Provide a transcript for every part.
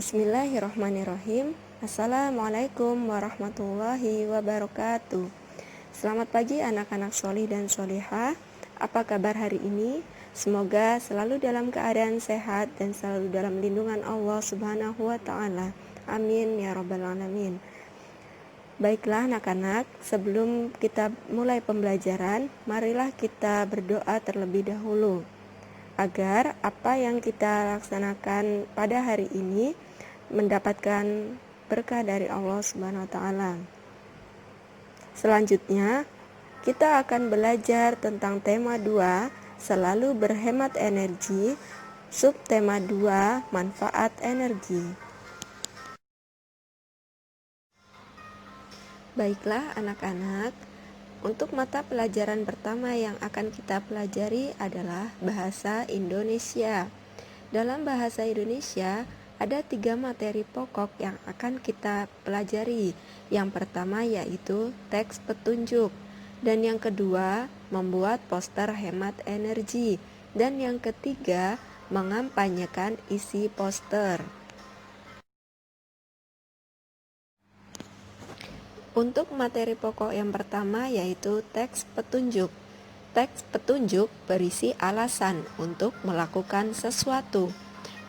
Bismillahirrahmanirrahim. Assalamualaikum warahmatullahi wabarakatuh. Selamat pagi anak-anak solih dan solihah. Apa kabar hari ini? Semoga selalu dalam keadaan sehat dan selalu dalam lindungan Allah Subhanahu wa ta'ala. Amin ya rabbal alamin. Baiklah anak-anak, sebelum kita mulai pembelajaran, marilah kita berdoa terlebih dahulu agar apa yang kita laksanakan pada hari ini mendapatkan berkah dari Allah Subhanahu wa taala. Selanjutnya, kita akan belajar tentang tema 2, selalu berhemat energi, subtema 2, manfaat energi. Baiklah anak-anak, untuk mata pelajaran pertama yang akan kita pelajari adalah bahasa Indonesia. Dalam bahasa Indonesia, ada 3 materi pokok yang akan kita pelajari. Yang pertama yaitu teks petunjuk, dan yang kedua membuat poster hemat energi, dan yang ketiga mengampanyekan isi poster. Untuk materi pokok yang pertama yaitu teks petunjuk. Teks petunjuk berisi alasan untuk melakukan sesuatu.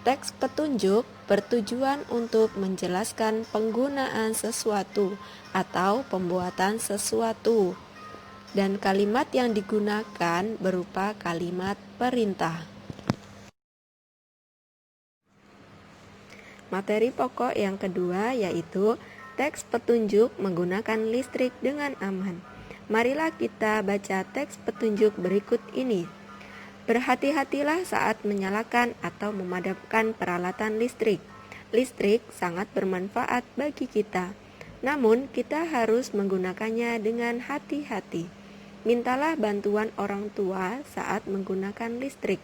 Teks petunjuk bertujuan untuk menjelaskan penggunaan sesuatu atau pembuatan sesuatu. Dan kalimat yang digunakan berupa kalimat perintah. Materi pokok yang kedua yaitu teks petunjuk menggunakan listrik dengan aman. Marilah kita baca teks petunjuk berikut ini. Berhati-hatilah saat menyalakan atau memadamkan peralatan listrik. Listrik sangat bermanfaat bagi kita, namun kita harus menggunakannya dengan hati-hati. Mintalah bantuan orang tua saat menggunakan listrik.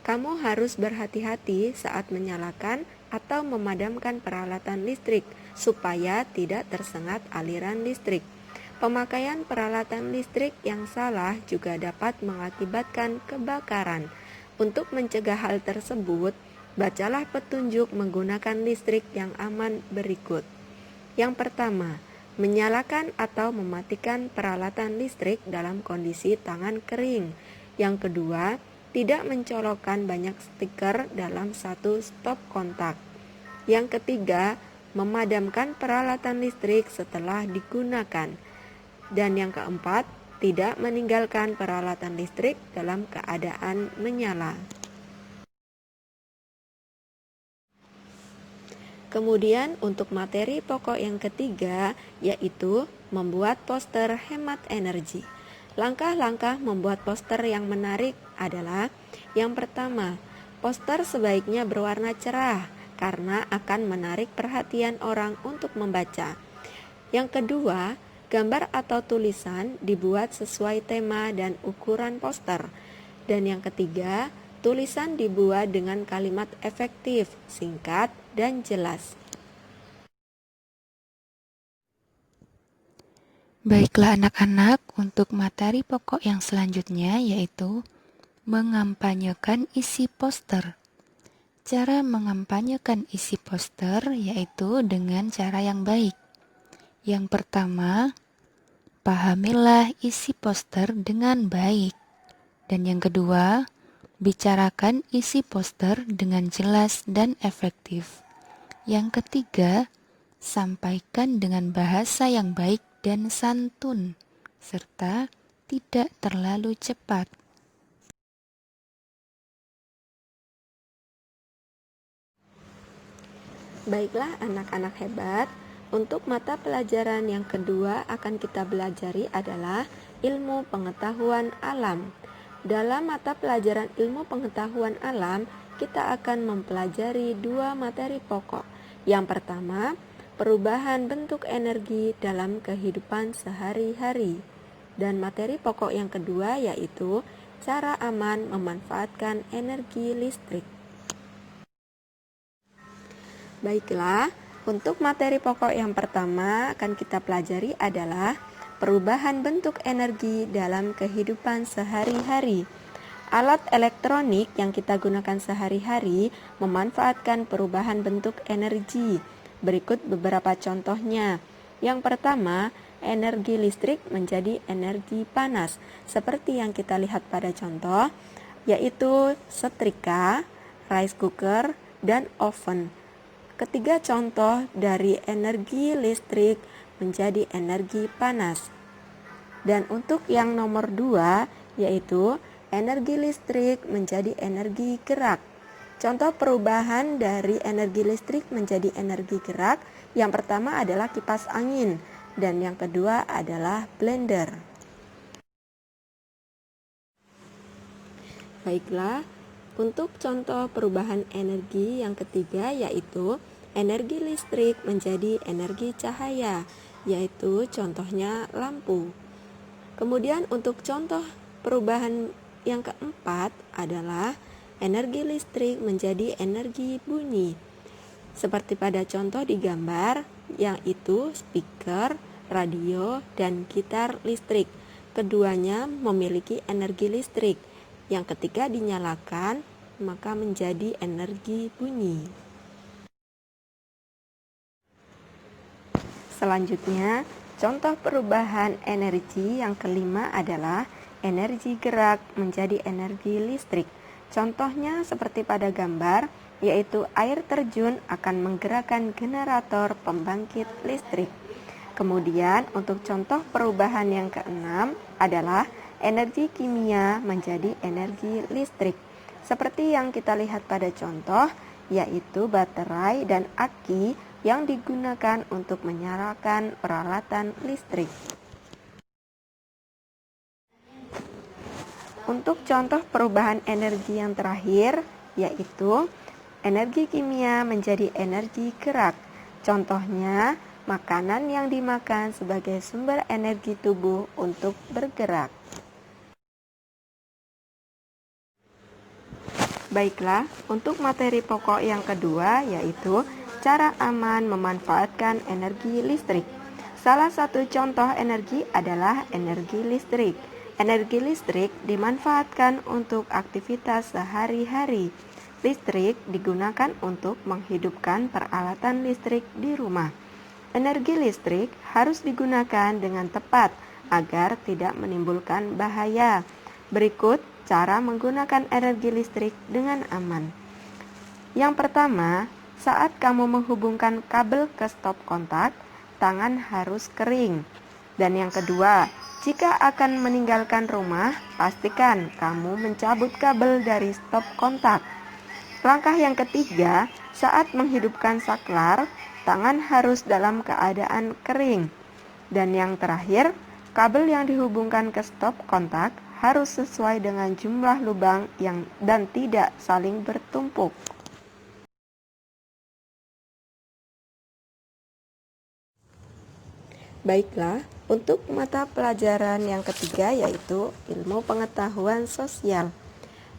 Kamu harus berhati-hati saat menyalakan atau memadamkan peralatan listrik supaya tidak tersengat aliran listrik. Pemakaian peralatan listrik yang salah juga dapat mengakibatkan kebakaran. Untuk mencegah hal tersebut, bacalah petunjuk menggunakan listrik yang aman berikut. Yang pertama, menyalakan atau mematikan peralatan listrik dalam kondisi tangan kering. Yang kedua, tidak mencolokkan banyak stiker dalam satu stop kontak. Yang ketiga, memadamkan peralatan listrik setelah digunakan. Dan yang keempat, tidak meninggalkan peralatan listrik dalam keadaan menyala. Kemudian untuk materi pokok yang ketiga yaitu membuat poster hemat energi. Langkah-langkah membuat poster yang menarik adalah: yang pertama, poster sebaiknya berwarna cerah karena akan menarik perhatian orang untuk membaca. Yang kedua, gambar atau tulisan dibuat sesuai tema dan ukuran poster. Dan yang ketiga, tulisan dibuat dengan kalimat efektif, singkat, dan jelas. Baiklah anak-anak, untuk materi pokok yang selanjutnya yaitu mengampanyekan isi poster. Cara mengampanyekan isi poster yaitu dengan cara yang baik. Yang pertama, pahamilah isi poster dengan baik. Dan yang kedua, bicarakan isi poster dengan jelas dan efektif. Yang ketiga, sampaikan dengan bahasa yang baik dan santun, serta tidak terlalu cepat. Baiklah anak-anak hebat, untuk mata pelajaran yang kedua akan kita pelajari adalah ilmu pengetahuan alam. Dalam mata pelajaran ilmu pengetahuan alam, kita akan mempelajari 2 materi pokok. Yang pertama, perubahan bentuk energi dalam kehidupan sehari-hari. Dan materi pokok yang kedua yaitu cara aman memanfaatkan energi listrik. Baiklah, untuk materi pokok yang pertama akan kita pelajari adalah perubahan bentuk energi dalam kehidupan sehari-hari. Alat elektronik yang kita gunakan sehari-hari memanfaatkan perubahan bentuk energi. Berikut beberapa contohnya. Yang pertama, energi listrik menjadi energi panas, seperti yang kita lihat pada contoh, yaitu setrika, rice cooker, dan oven. Ketiga contoh dari energi listrik menjadi energi panas. Dan untuk yang nomor 2, yaitu energi listrik menjadi energi gerak. Contoh perubahan dari energi listrik menjadi energi gerak, yang pertama adalah kipas angin, dan yang kedua adalah blender. Baiklah, untuk contoh perubahan energi yang ketiga yaitu energi listrik menjadi energi cahaya, yaitu contohnya lampu. Kemudian untuk contoh perubahan yang keempat adalah energi listrik menjadi energi bunyi. Seperti pada contoh di gambar, yaitu speaker, radio, dan gitar listrik. Keduanya memiliki energi listrik. Yang ketika dinyalakan, maka menjadi energi bunyi. Selanjutnya, contoh perubahan energi yang kelima adalah energi gerak menjadi energi listrik. Contohnya seperti pada gambar, yaitu air terjun akan menggerakkan generator pembangkit listrik. Kemudian untuk contoh perubahan yang keenam adalah energi kimia menjadi energi listrik. Seperti yang kita lihat pada contoh, yaitu baterai dan aki yang digunakan untuk menyalakan peralatan listrik. Untuk contoh perubahan energi yang terakhir, yaitu energi kimia menjadi energi gerak. Contohnya, makanan yang dimakan sebagai sumber energi tubuh untuk bergerak. Baiklah, untuk materi pokok yang kedua yaitu cara aman memanfaatkan energi listrik. Salah satu contoh energi adalah energi listrik. Energi listrik dimanfaatkan untuk aktivitas sehari-hari. Listrik digunakan untuk menghidupkan peralatan listrik di rumah. Energi listrik harus digunakan dengan tepat agar tidak menimbulkan bahaya. Berikut cara menggunakan energi listrik dengan aman. Yang pertama, saat kamu menghubungkan kabel ke stop kontak, tangan harus kering. Dan yang kedua, jika akan meninggalkan rumah, pastikan kamu mencabut kabel dari stop kontak. Langkah yang ketiga, saat menghidupkan saklar, tangan harus dalam keadaan kering. Dan yang terakhir, kabel yang dihubungkan ke stop kontak harus sesuai dengan jumlah lubang dan tidak saling bertumpuk. Baiklah, untuk mata pelajaran yang ketiga yaitu ilmu pengetahuan sosial.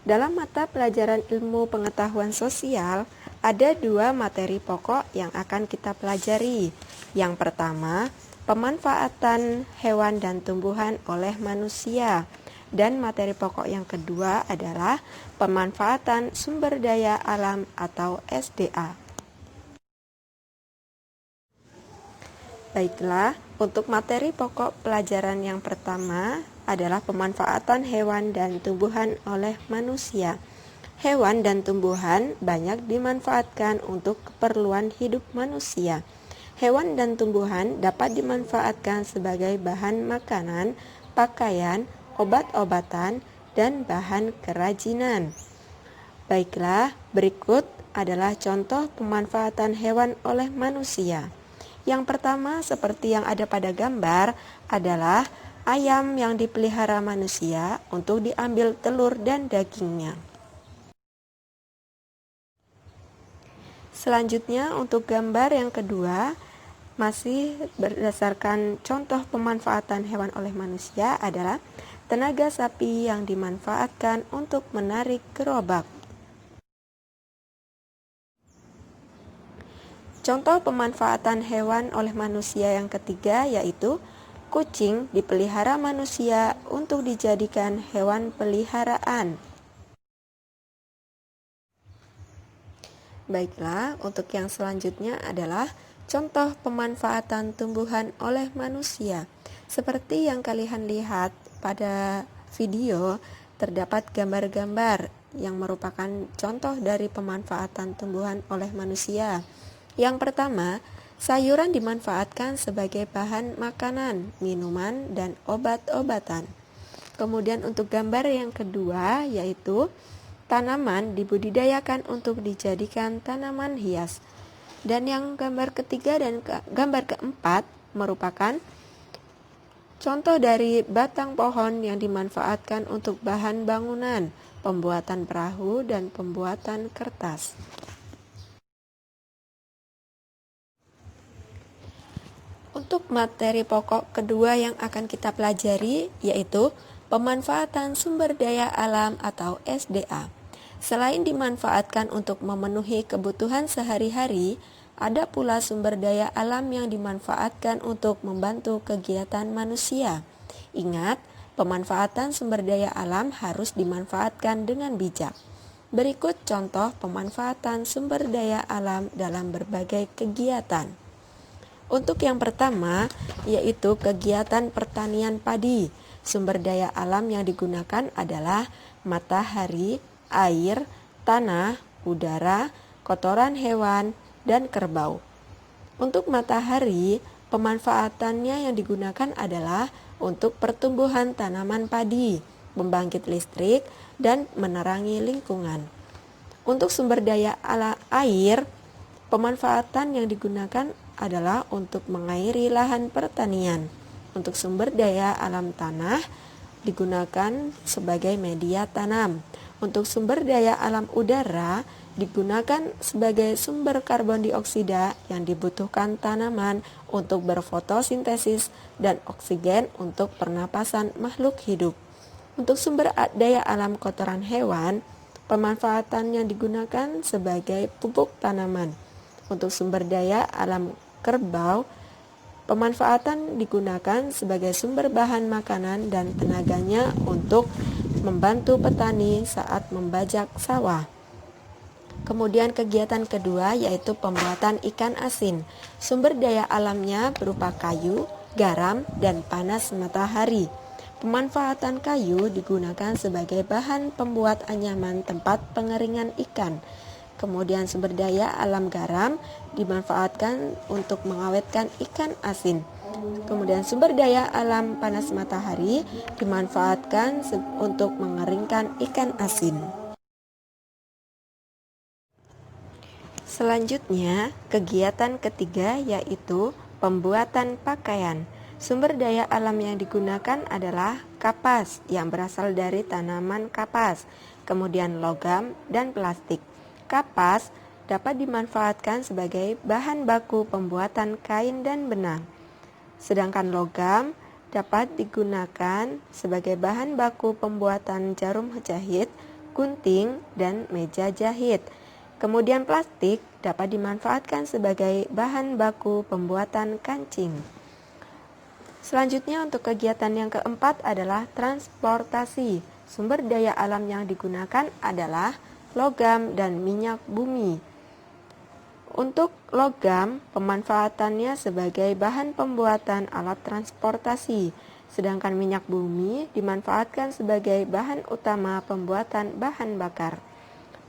Dalam mata pelajaran ilmu pengetahuan sosial, ada dua materi pokok yang akan kita pelajari. Yang pertama, pemanfaatan hewan dan tumbuhan oleh manusia. Dan materi pokok yang kedua adalah pemanfaatan sumber daya alam atau SDA. Baiklah, untuk materi pokok pelajaran yang pertama adalah pemanfaatan hewan dan tumbuhan oleh manusia. Hewan dan tumbuhan banyak dimanfaatkan untuk keperluan hidup manusia. Hewan dan tumbuhan dapat dimanfaatkan sebagai bahan makanan, pakaian, obat-obatan, dan bahan kerajinan. Baiklah, berikut adalah contoh pemanfaatan hewan oleh manusia. Yang pertama, seperti yang ada pada gambar, adalah ayam yang dipelihara manusia untuk diambil telur dan dagingnya. Selanjutnya, untuk gambar yang kedua, masih berdasarkan contoh pemanfaatan hewan oleh manusia adalah tenaga sapi yang dimanfaatkan untuk menarik gerobak. Contoh pemanfaatan hewan oleh manusia yang ketiga yaitu kucing dipelihara manusia untuk dijadikan hewan peliharaan. Baiklah, untuk yang selanjutnya adalah contoh pemanfaatan tumbuhan oleh manusia. Seperti yang kalian lihat pada video, terdapat gambar-gambar yang merupakan contoh dari pemanfaatan tumbuhan oleh manusia. Yang pertama, sayuran dimanfaatkan sebagai bahan makanan, minuman, dan obat-obatan. Kemudian untuk gambar yang kedua yaitu tanaman dibudidayakan untuk dijadikan tanaman hias. Dan yang gambar ketiga dan gambar keempat merupakan contoh dari batang pohon yang dimanfaatkan untuk bahan bangunan, pembuatan perahu, dan pembuatan kertas. Untuk materi pokok kedua yang akan kita pelajari yaitu pemanfaatan sumber daya alam atau SDA. Selain dimanfaatkan untuk memenuhi kebutuhan sehari-hari, ada pula sumber daya alam yang dimanfaatkan untuk membantu kegiatan manusia. Ingat, pemanfaatan sumber daya alam harus dimanfaatkan dengan bijak. Berikut contoh pemanfaatan sumber daya alam dalam berbagai kegiatan. Untuk yang pertama, yaitu kegiatan pertanian padi. Sumber daya alam yang digunakan adalah matahari, air, tanah, udara, kotoran hewan, dan kerbau. Untuk matahari, pemanfaatannya yang digunakan adalah untuk pertumbuhan tanaman padi, membangkit listrik, dan menerangi lingkungan. Untuk sumber daya air, pemanfaatan yang digunakan adalah untuk mengairi lahan pertanian. Untuk sumber daya alam tanah digunakan sebagai media tanam. Untuk sumber daya alam udara digunakan sebagai sumber karbon dioksida yang dibutuhkan tanaman untuk berfotosintesis dan oksigen untuk pernapasan makhluk hidup. Untuk sumber daya alam kotoran hewan, pemanfaatannya digunakan sebagai pupuk tanaman. Untuk sumber daya alam kerbau, pemanfaatan digunakan sebagai sumber bahan makanan dan tenaganya untuk membantu petani saat membajak sawah. Kemudian kegiatan kedua yaitu pembuatan ikan asin. Sumber daya alamnya berupa kayu, garam, dan panas matahari. Pemanfaatan kayu digunakan sebagai bahan pembuat anyaman tempat pengeringan ikan. Kemudian sumber daya alam garam dimanfaatkan untuk mengawetkan ikan asin. Kemudian sumber daya alam panas matahari dimanfaatkan untuk mengeringkan ikan asin. Selanjutnya, kegiatan ketiga yaitu pembuatan pakaian. Sumber daya alam yang digunakan adalah kapas yang berasal dari tanaman kapas, kemudian logam dan plastik. Kapas dapat dimanfaatkan sebagai bahan baku pembuatan kain dan benang. Sedangkan logam dapat digunakan sebagai bahan baku pembuatan jarum jahit, gunting, dan meja jahit. Kemudian plastik dapat dimanfaatkan sebagai bahan baku pembuatan kancing. Selanjutnya untuk kegiatan yang keempat adalah transportasi. Sumber daya alam yang digunakan adalah logam dan minyak bumi. Untuk logam, pemanfaatannya sebagai bahan pembuatan alat transportasi, sedangkan minyak bumi dimanfaatkan sebagai bahan utama pembuatan bahan bakar.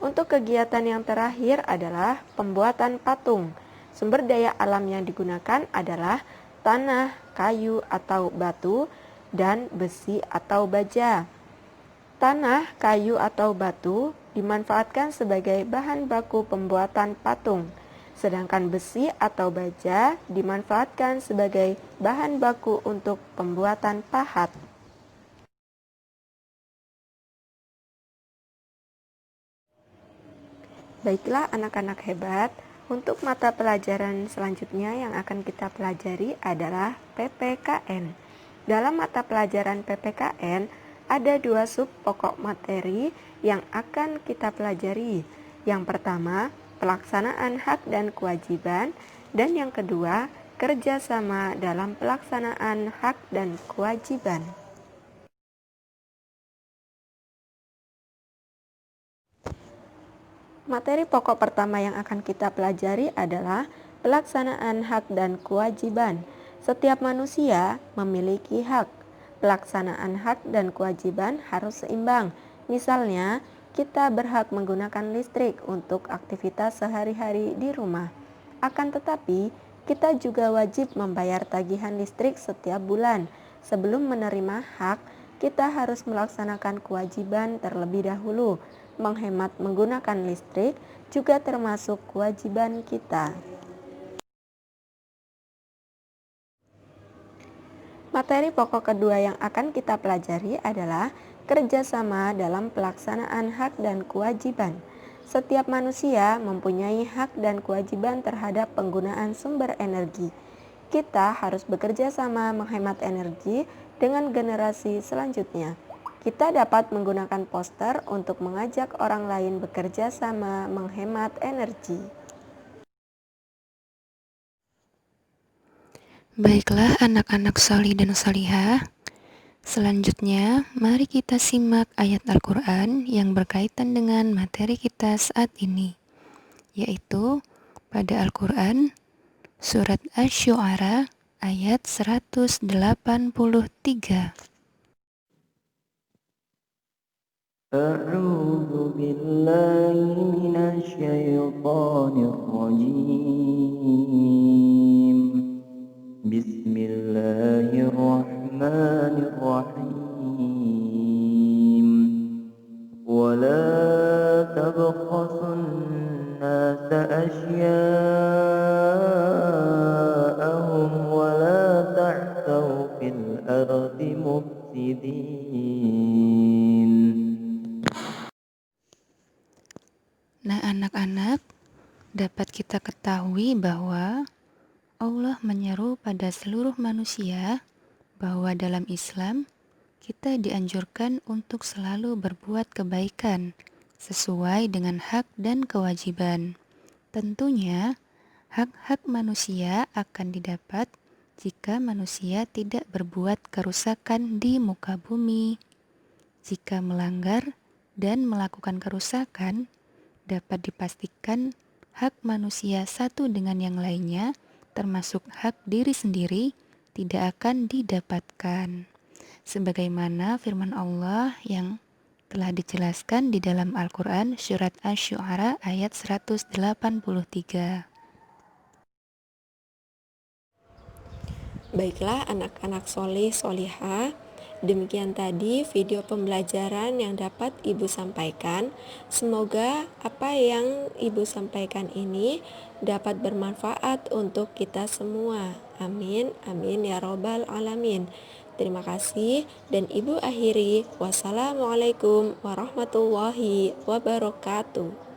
Untuk kegiatan yang terakhir adalah pembuatan patung. Sumber daya alam yang digunakan adalah tanah, kayu atau batu, dan besi atau baja. Tanah, kayu atau batu dimanfaatkan sebagai bahan baku pembuatan patung, sedangkan besi atau baja dimanfaatkan sebagai bahan baku untuk pembuatan pahat. Baiklah anak-anak hebat, untuk mata pelajaran selanjutnya yang akan kita pelajari adalah PPKN. Dalam mata pelajaran PPKN, ada 2 sub pokok materi yang akan kita pelajari. Yang pertama, pelaksanaan hak dan kewajiban, dan yang kedua, kerjasama dalam pelaksanaan hak dan kewajiban. Materi pokok pertama yang akan kita pelajari adalah pelaksanaan hak dan kewajiban. Setiap manusia memiliki hak. Pelaksanaan hak dan kewajiban harus seimbang. Misalnya, kita berhak menggunakan listrik untuk aktivitas sehari-hari di rumah. Akan tetapi, kita juga wajib membayar tagihan listrik setiap bulan. Sebelum menerima hak, kita harus melaksanakan kewajiban terlebih dahulu. Menghemat menggunakan listrik juga termasuk kewajiban kita. Materi pokok kedua yang akan kita pelajari adalah kerjasama dalam pelaksanaan hak dan kewajiban. Setiap manusia mempunyai hak dan kewajiban terhadap penggunaan sumber energi. Kita harus bekerja sama menghemat energi dengan generasi selanjutnya. Kita dapat menggunakan poster untuk mengajak orang lain bekerja sama menghemat energi. Baiklah anak-anak solih dan solihah, selanjutnya mari kita simak ayat Al-Quran yang berkaitan dengan materi kita saat ini, yaitu pada Al-Quran Surat Asy-Syu'ara ayat 183. أعوذ بالله من الشيطان الرجيم بسم الله الرحمن الرحيم ولا تبخسوا الناس أشياءهم ولا تعثوا في الأرض مفسدين. Nah anak-anak, dapat kita ketahui bahwa Allah menyeru pada seluruh manusia bahwa dalam Islam kita dianjurkan untuk selalu berbuat kebaikan sesuai dengan hak dan kewajiban. Tentunya, hak-hak manusia akan didapat jika manusia tidak berbuat kerusakan di muka bumi. Jika melanggar dan melakukan kerusakan, dapat dipastikan hak manusia satu dengan yang lainnya, termasuk hak diri sendiri, tidak akan didapatkan. Sebagaimana firman Allah yang telah dijelaskan di dalam Al-Quran Surat Asy-Syu'ara ayat 183. Baiklah anak-anak solih solihah, demikian tadi video pembelajaran yang dapat Ibu sampaikan. Semoga apa yang Ibu sampaikan ini dapat bermanfaat untuk kita semua. Amin, amin ya robbal alamin. Terima kasih dan Ibu akhiri. Wassalamualaikum warahmatullahi wabarakatuh.